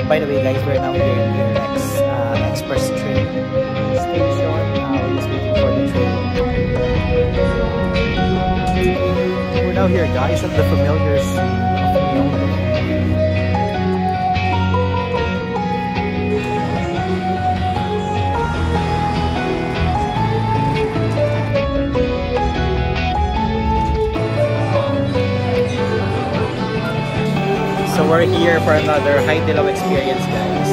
By the way, guys, we're now here in the Express train station. We're just waiting for the train. We're now here, guys, at the familiar scene of Myeongdong. So we're here for another Haidilao experience, guys.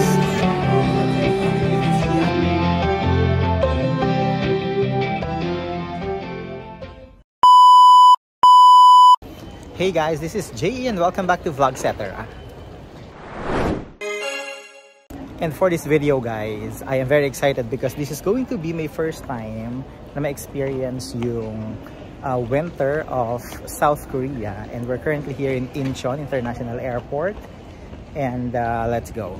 Hey guys, this is Jay and welcome back to Vlogcetera. And for this video, guys, I am very excited because this is going to be my first time na ma-experience yung winter of South Korea, and we're currently here in Incheon International Airport, and let's go.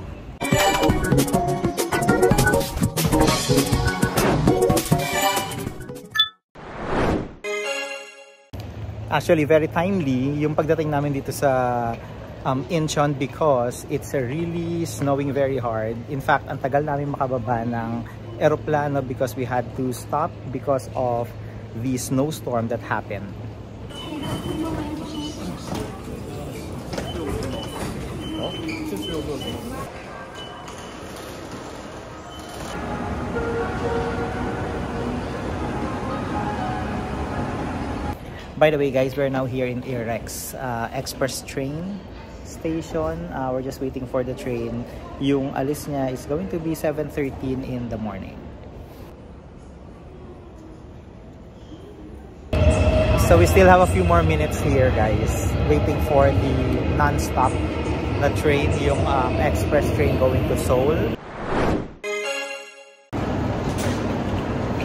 Actually, very timely yung pagdating namin dito sa Incheon because it's really snowing very hard. In fact, ang tagal namin makababa ng eroplano because we had to stop because of the snowstorm that happened. By the way, guys, we're now here in Irex Express train station. We're just waiting for the train. Yung alis niya is going to be 7:13 in the morning. So we still have a few more minutes here, guys, waiting for the non-stop na train, yung express train going to Seoul.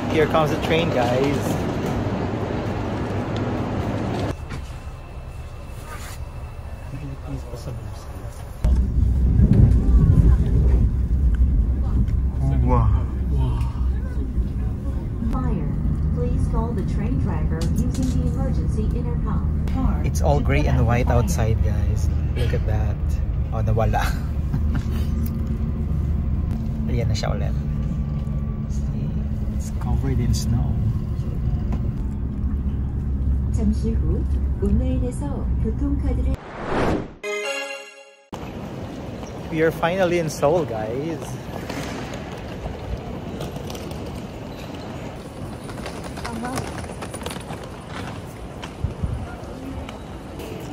Here comes the train, guys. Wow. It's all gray and white outside, guys. Look at that. Oh, nawala. Ayan na siya ulit. See, it's covered in snow. We are finally in Seoul, guys.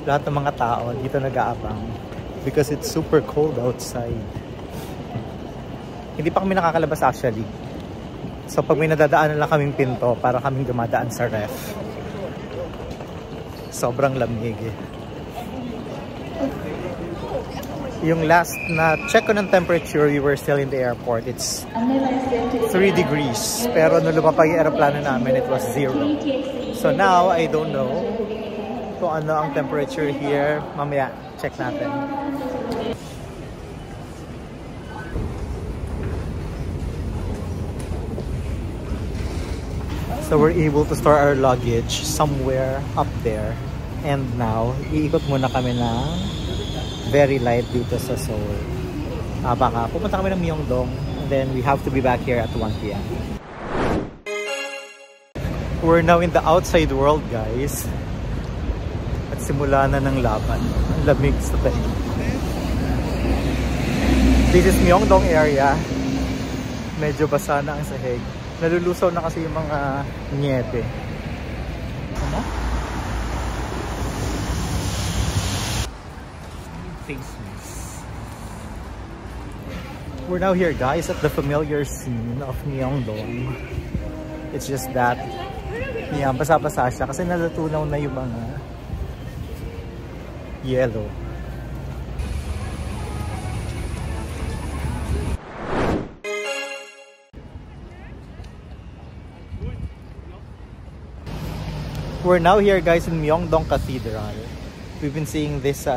Lahat ng mga tao dito nag-aabang because it's super cold outside. Hindi pa kami nakakalabas actually. So pag may nadadaanan lang kaming pinto, para kaming dumadaan sa ref. Sobrang lamig eh. Yung last na check ko ng temperature, we were still in the airport. It's 3 degrees. Pero nung lumapag yung aeroplano namin, it was 0. So now, I don't know kung ano ang temperature here. Mamaya, check natin. So we're able to store our luggage somewhere up there. And now, iikot muna kami ng very light dito sa Seoul. Baka pupunta kami ng Myeongdong and then we have to be back here at 1 PM. We're now in the outside world, guys. At simula na ng laban. Ang lamig sa tayo. This is Myeongdong area. Medyo basa na ang sahig. Nalulusaw na kasi yung mga niebe. Ano? Face mask. We're now here, guys, at the familiar scene of Myeongdong. It's just that basa-basa siya kasi natutunaw na yung mga yellow. We're now here, guys, in Myeongdong Cathedral. We've been seeing this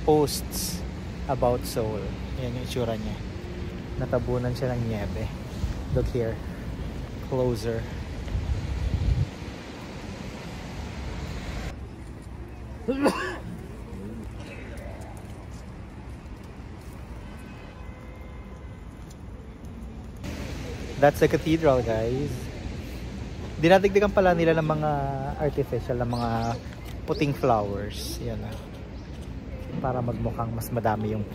posts about Seoul. Yan yung itsura niya. Natabunan siya ng niebe. Look here. Closer. That's the cathedral, guys. Dinadagdagan pala nila ng mga artificial, ng mga puting flowers. Yan na. Para magmukhang mas madami yung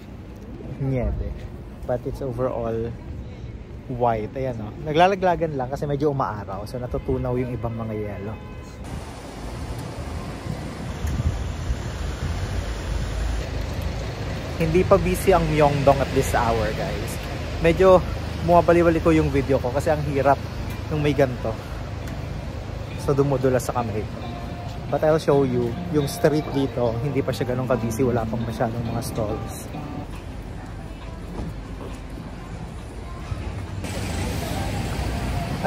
niebe. But it's overall white. Ayan o. Naglalaglagan lang kasi medyo umaaraw. So natutunaw yung ibang mga yelo. Hindi pa busy ang Myeongdong at this hour, guys. Medyo bumabali-bali ko yung video ko kasi ang hirap nung may ganito. So dumudula sa kamay ko. But I'll show you yung street dito. Hindi pa siya ganun ka-busy. Wala pang masyadong mga stalls.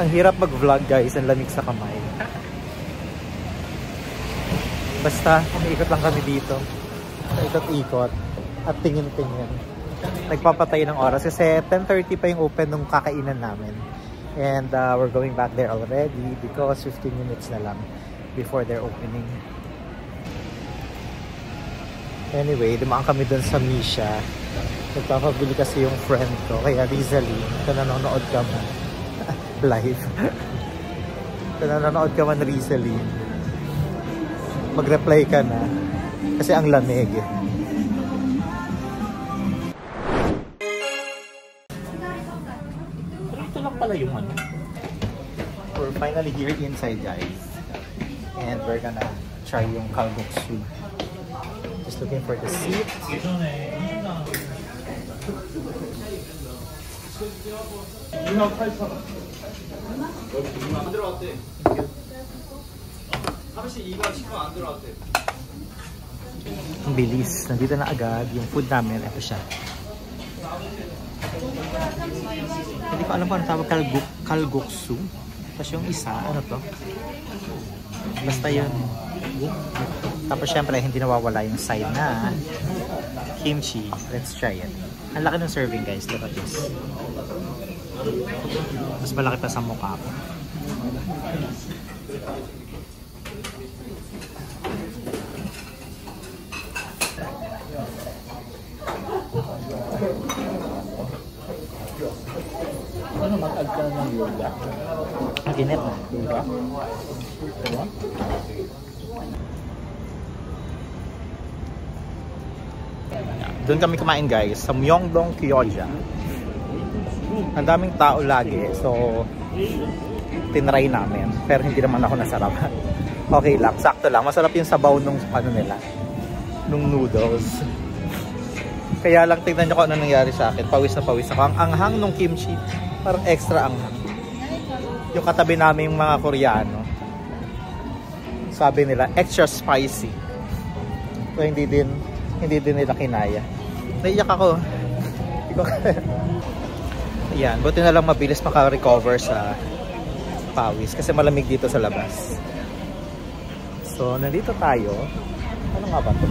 Ang hirap mag-vlog, guys. Ang lamig sa kamay. Basta, umiikot lang kami dito. Ikot-ikot. At tingin-tingin. Nagpapatay ng oras. Kasi 10:30 pa yung open nung kakainan namin. And we're going back there already because 15 minutes na lang before their opening. Anyway, dumaan kami dun sa Misha. Nagpapabili kasi yung friend ko. Kaya Rizali, kung nanonood ka man. Live. Kung nanonood ka man Rizali, mag-reply ka na. Kasi ang lamig. Pero ito lang pala yung ano. We're finally here inside, guys. And we're gonna try yung kalguksu. Just looking for the seat. Ang bilis. Nandito na agad yung food namin. Ito siya. Hindi ko alam kung ano tawag kalguksu. Tapos yung isa, ano to? Basta yun. Tapos syempre hindi nawawala yung side na kimchi. Let's try it. Ang laki ng serving, guys. Look at this. Mas malaki pa sa mukha ko. Ano mag-add ka ng yoga? Ang init na. Yoga? Diba? Doon kami kumain, guys, sa Myeongdong Gyoza. Ang daming tao lagi, so tinry namin, pero hindi naman ako nasarap. Okay lang, sakto lang. Masarap yung sabaw nung ano nila, nung noodles. Kaya lang tingnan nyo kung ano nangyari sa akin. Pawis na pawis ako. Ang anghang nung kimchi, parang extra anghang. Yung katabi namin yung mga Koreano, sabi nila extra spicy. So hindi din nila kinaya. Naiyak ako. Hindi ko kaya. Ayan, buti na lang mabilis maka-recover sa pawis kasi malamig dito sa labas. So, nandito tayo. Ano nga ba ito?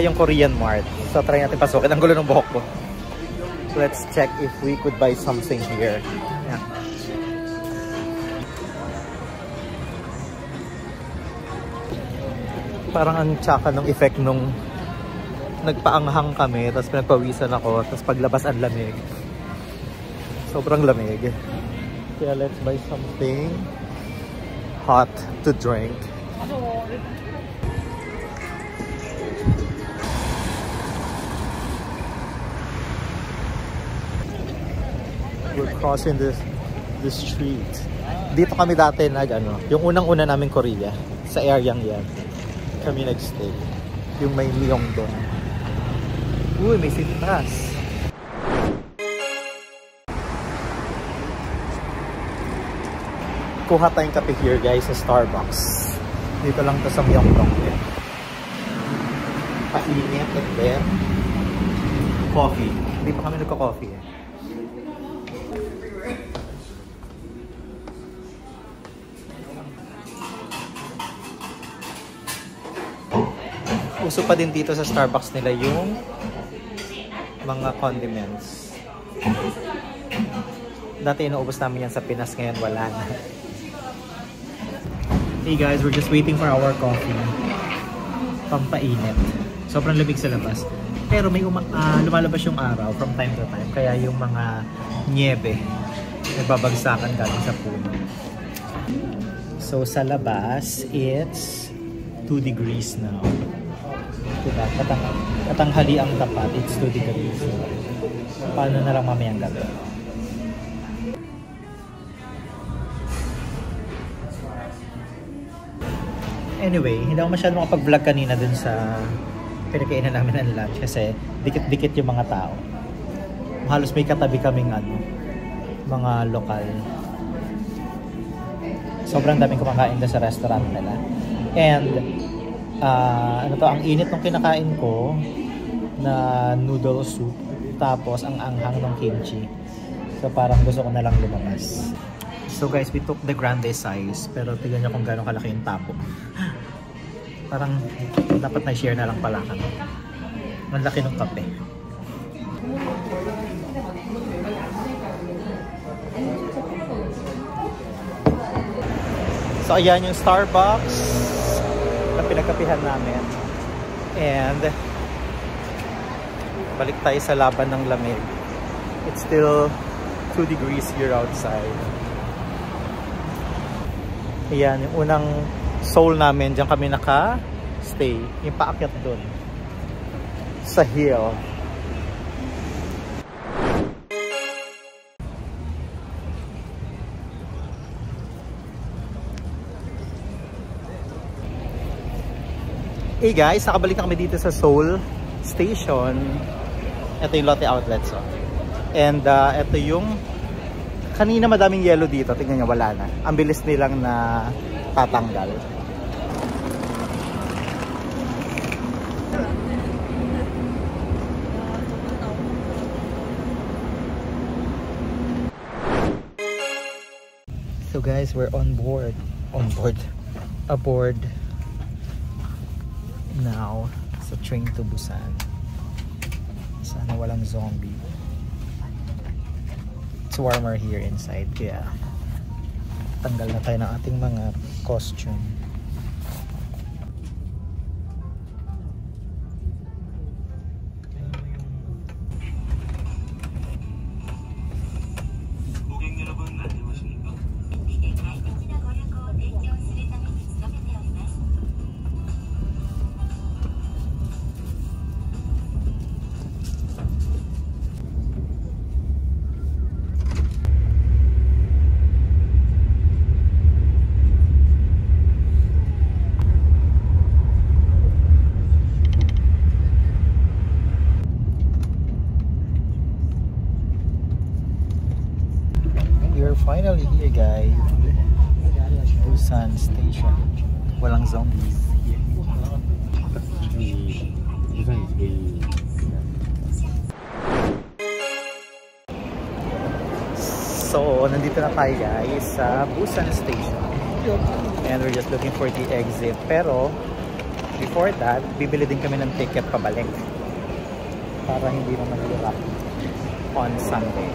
Yung Korean Mart. So, try natin pasukin. Ang gulo ng buhok ko. So, let's check if we could buy something here. Yeah. Parang ang tsaka ng effect nung nagpaanghang kami, tapos pinagpawisan ako, tapos paglabas ang lamig. Sobrang lamig. Kaya let's buy something hot to drink. We're crossing the street. Dito kami dati yung unang-una namin Korea, sa areang yan. Kami nagstay. Yung may Myeongdong. Uy, may sitras. Kuha tayong kape here, guys, sa Starbucks. Dito lang to sa Myeongdong. Painit at then coffee. Hindi pa kami nagka-coffee eh. Uso pa din dito sa Starbucks nila yung mga condiments. Dati inuubos namin yan sa Pinas, ngayon wala na. Hey guys, we're just waiting for our coffee. Pampainit. Sobrang lamig sa labas. Pero may lumalabas yung araw from time to time. Kaya yung mga niebe nababagsakan galing sa puno. So sa labas, it's 2 degrees now. Diba? Katanghali ang tapat, it's 2 degrees. Paano na lang mamayang gabi? Anyway, hindi ako masyadong makapag-vlog kanina dun sa pinakainan namin ng lunch kasi dikit-dikit yung mga tao. Halos may katabi kaming mga lokal. Sobrang daming kumakain doon sa restaurant nila. And ang init ng kinakain ko na noodle soup tapos ang anghang ng kimchi. So parang gusto ko na lang lumabas. So guys, we took the grande size pero tignan nyo kung gano'ng kalaki yung tabo. Parang dapat na-share na lang pala kami. Ang laki ng kape. So ayan yung Starbucks na pinagkapihan namin. And balik tayo sa laban ng lamig. It's still 2 degrees here outside. Ayan, yung unang Seoul namin, diyan kami naka-stay. Yung paakyat doon sa hill. Hey guys, nakabalik na kami dito sa Seoul Station. Ito yung Lotte Outlets. And ito yung kanina madaming yellow dito. Tingnan nyo, wala na. Ang bilis nilang na tatanggal. So guys, we're aboard now sa train to Busan. Sana walang zombie. It's warmer here inside kaya tanggal na tayo ng ating mga costume. Finally here guys, Busan Station. Walang zombies here. So, nandito na tayo guys sa Busan Station. And we're just looking for the exit. Pero, before that, bibili din kami ng ticket pabalik. Para hindi naman hirap on Sunday.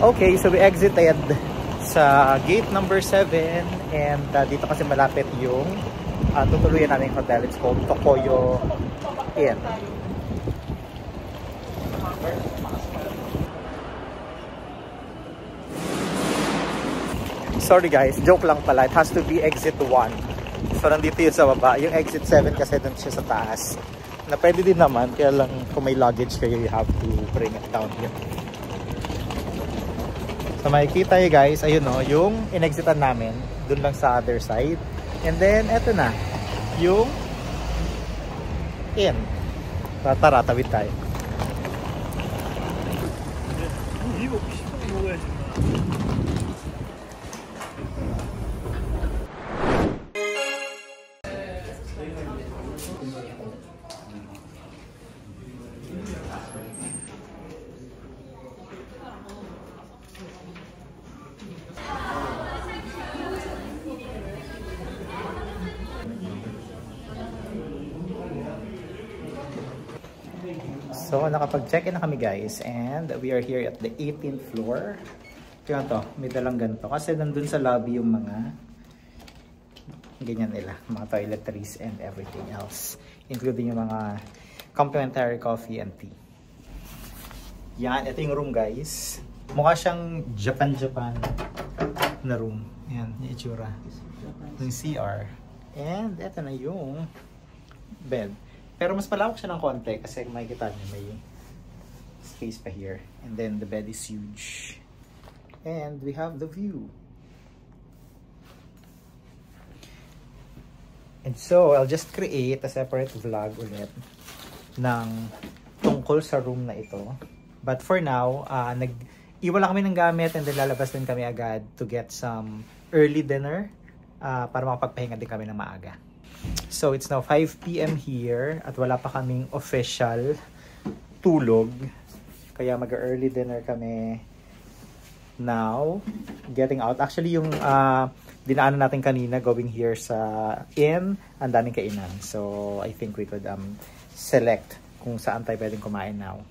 Okay, so we exited sa gate number 7 and dito kasi malapit yung tutuluyan namin yung hotel. It's called Tokoyo Inn. Sorry guys, joke lang pala. It has to be exit 1. So nandito yun sa baba. Yung exit 7 kasi dun siya sa taas. Na pwede din naman, kaya lang kung may luggage kayo, you have to bring it down here. So makikita nyo guys, ayun o, yung in-exitan namin, dun lang sa other side. And then, eto na, yung inn. Tara, tawid tayo. So, nakapag-check-in na kami guys and we are here at the 18th floor. Tingnan to, may dalang ganito. Kasi nandun sa lobby yung mga ganyan nila, mga toiletries and everything else. Including yung mga complimentary coffee and tea. Yan, ito yung room guys. Mukha siyang Japan na room. Yan, yung itsura. Yung CR. And ito na yung bed. Pero mas palawak siya ng konti kasi makikita niyo may space pa here. And then the bed is huge. And we have the view. And so, I'll just create a separate vlog ulit ng tungkol sa room na ito. But for now, iwan lang kami ng gamit and then lalabas din kami agad to get some early dinner para makapagpahinga din kami ng maaga. So, it's now 5 PM here at wala pa kaming official tulog. Kaya mag-early dinner kami now. Getting out. Actually, yung dinaanan natin kanina going here sa inn, ang daming kainan. So, I think we could select kung saan tayo pwedeng kumain now.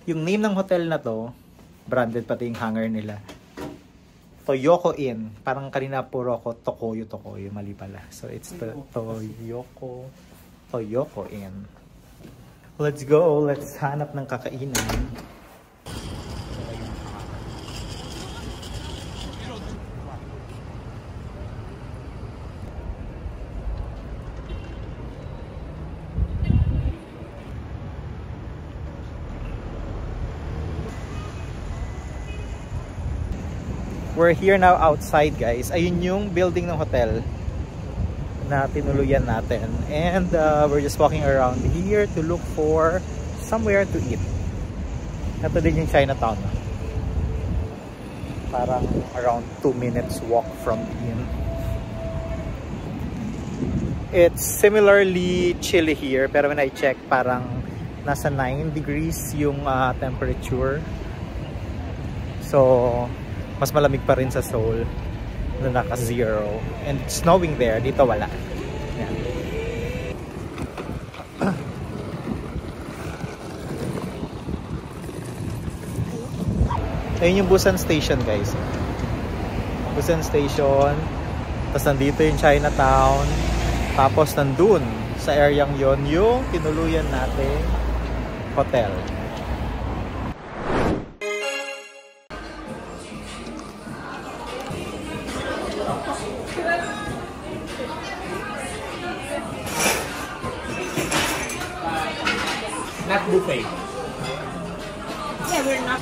Yung name ng hotel na to, branded pati yung hangar nila. Toyoko Inn. Parang kanina puro ko Tokoyo. Mali pala. So, it's the Toyoko Inn. Let's go. Let's hanap ng kakainan. We're here now outside guys. Ayun yung building ng hotel na tinuluyan natin. And we're just walking around here to look for somewhere to eat. Ito din yung Chinatown. Parang around 2 minutes walk from the inn. It's similarly chilly here. Pero when I check, parang nasa 9 degrees yung temperature. So, mas malamig pa rin sa Seoul na naka-0. And it's snowing there. Dito wala. Yan. Ayun yung Busan Station guys. Busan Station. Tapos nandito yung Chinatown. Tapos nandun sa areang yon yung tinuluyan natin hotel. Not buffet. Yeah, we're not.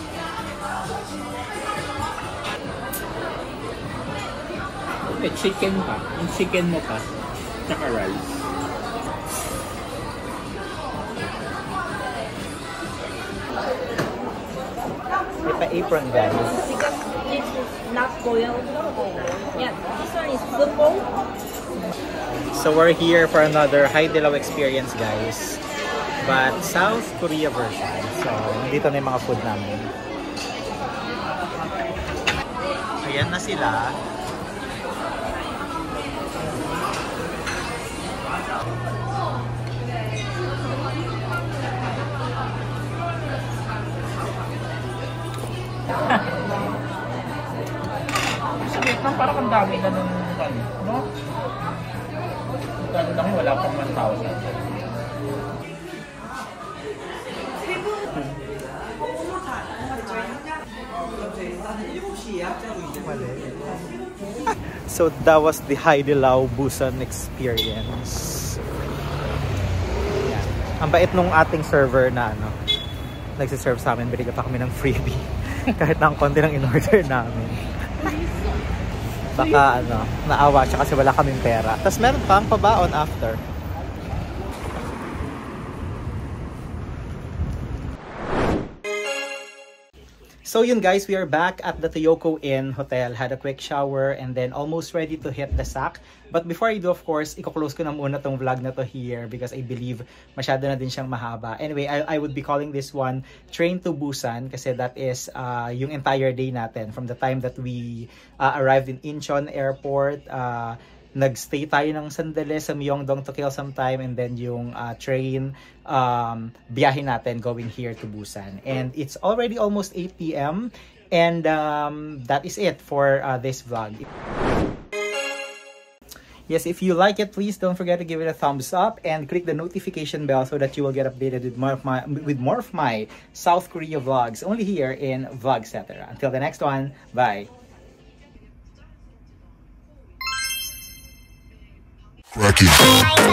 May chicken pa. Yung chicken mo pa. Tsaka rice. May pa-apron guys. Because this is not boiled. Yeah, this one is football. So we're here for another Haidilao experience guys. But South Korea version. So, nandito na yung mga food namin. Ayan na sila. Sa Vietnam, parang ang dami na nung ano, no? Ano lang, wala pang 1,000. So that was the Haidilao Busan experience. Yan. Ang bait nung ating server na ano, nagsiserve sa amin, binigyan pa kami ng freebie. Kahit na ang konti ng in-order namin. Baka ano, naawa siya kasi wala kaming pera. Tapos meron pang pabaon after. So yun guys, we are back at the Toyoko Inn Hotel. Had a quick shower and then almost ready to hit the sack. But before I do, of course, i-close ko na muna tong vlog na to here because I believe masyado na din siyang mahaba. Anyway, I would be calling this one Train to Busan kasi that is yung entire day natin from the time that we arrived in Incheon Airport. nagstay tayo ng sandali sa Myeongdong to kill some time, and then yung train biyahe natin going here to Busan. And it's already almost 8 p.m. and that is it for this vlog. Yes, if you like it, please don't forget to give it a thumbs up and click the notification bell so that you will get updated with more of my South Korea vlogs only here in Vlogcetera. Until the next one, bye. Cracky.